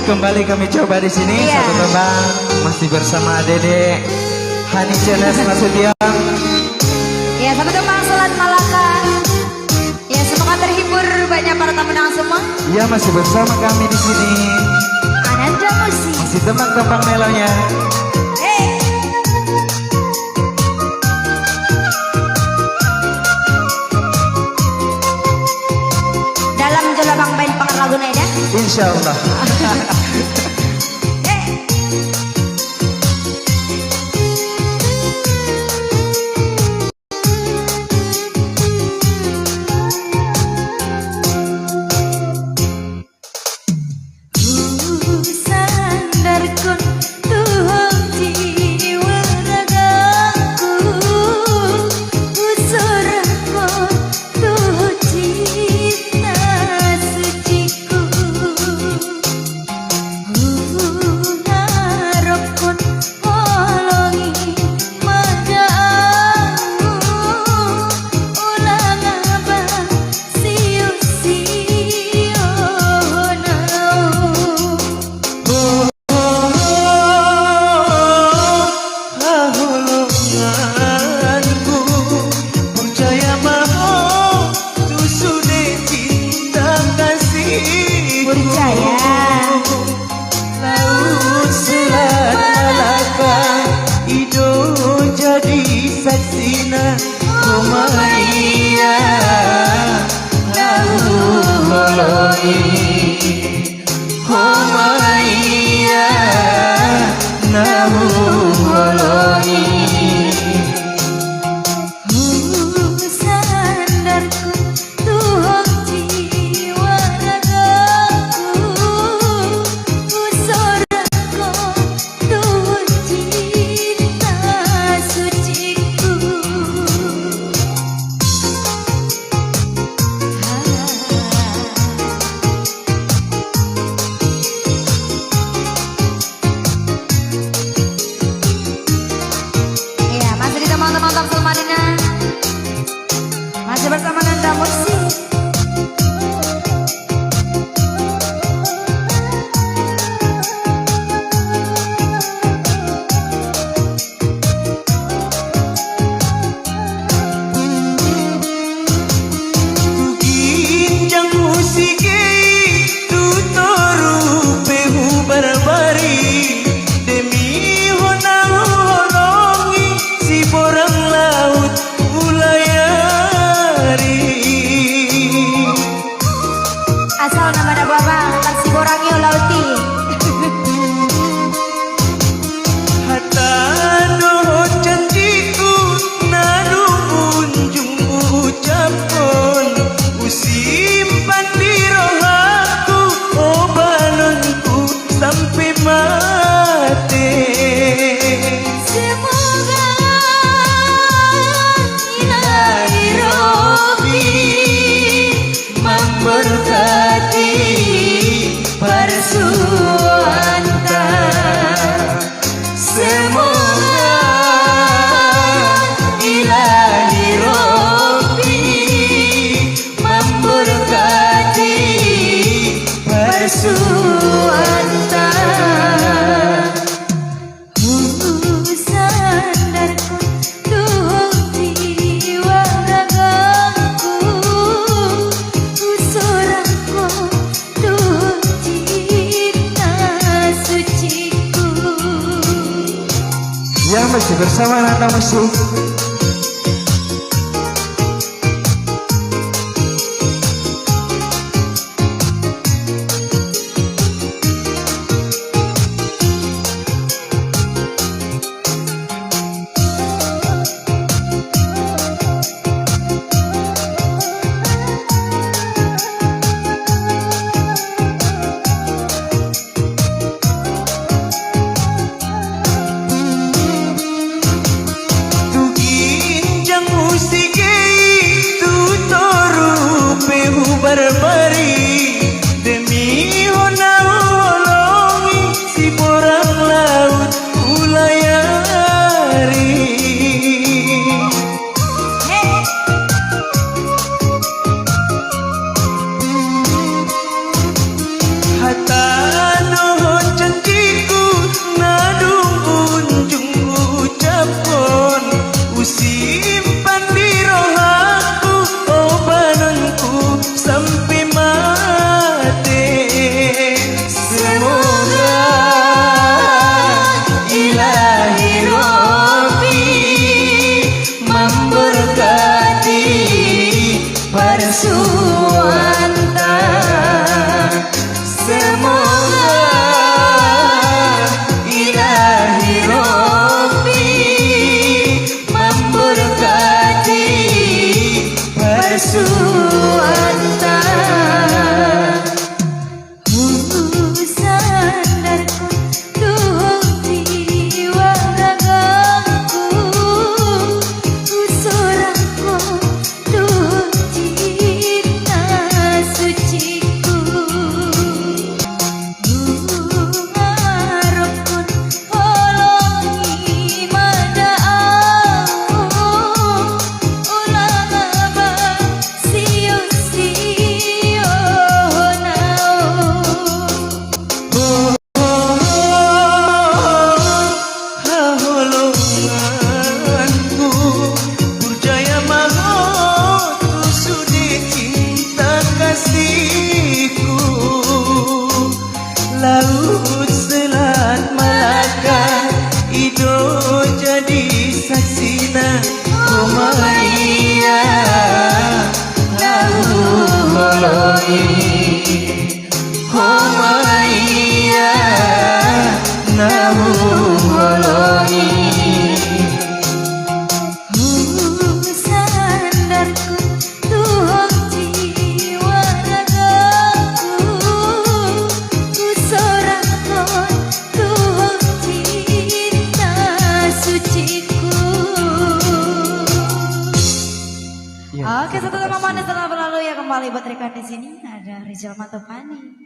kembali kami coba di sini satu tembang masih bersama Dede Hani Jenes Nasution. Ya, satu tembang Selat Malaka. Ya, semoga terhibur banyak para tamu undangan semua. Ya, masih bersama kami di sini. Ananda Musik. Masih tembang-tembang melonya. Dalam jelabang bain pakar lagu naida. Insya Allah. Saksina Romania Lahu holoi Romania Lahu holoi Sandarku tuhok jiwa ragaku usoraku tuh cinta suciku. Iya, masih di teman-teman Tamsil Madinah. Masih bersama Nanda Musik. Ginjang musike tutoru pehu barbari demi honang holongi si borang laut ulayari Asal nama ada baba, taksi borangi lauti. hatta doh janjiku nanu unjung ucapon usimpan di rohaku oh balonku sampai mati. Semoga ilahi Rabbi memberkati persuanta. Semoga ilahi Rabbi memberkati persuanta. sandarku tuhuk jiwa ragaku usoraku tuh cinta suciku. Ya, masih bersama Nanda Musik. Barbari demi honang holongi si borang laut ulayari hatta Sandarku tuh jiwa ragaku, usuranku tuh cinta suciku. Ngarepun holongi mada aku, ulang abang sio-sio nao. Haholonganku percaya mahot sudah cinta kasihku. Laut Selat Malaka itu jadi saksina. Oh Maria lahu holongi, oh Maria lahu holongi. Sandarku tuh jiwa ragaku, usuranku tuh cinta suciku. Iya, Oke, terima satu tema kasih. manis telah berlalu ya, kembali buat rekan di sini ada Rizal Mantopani.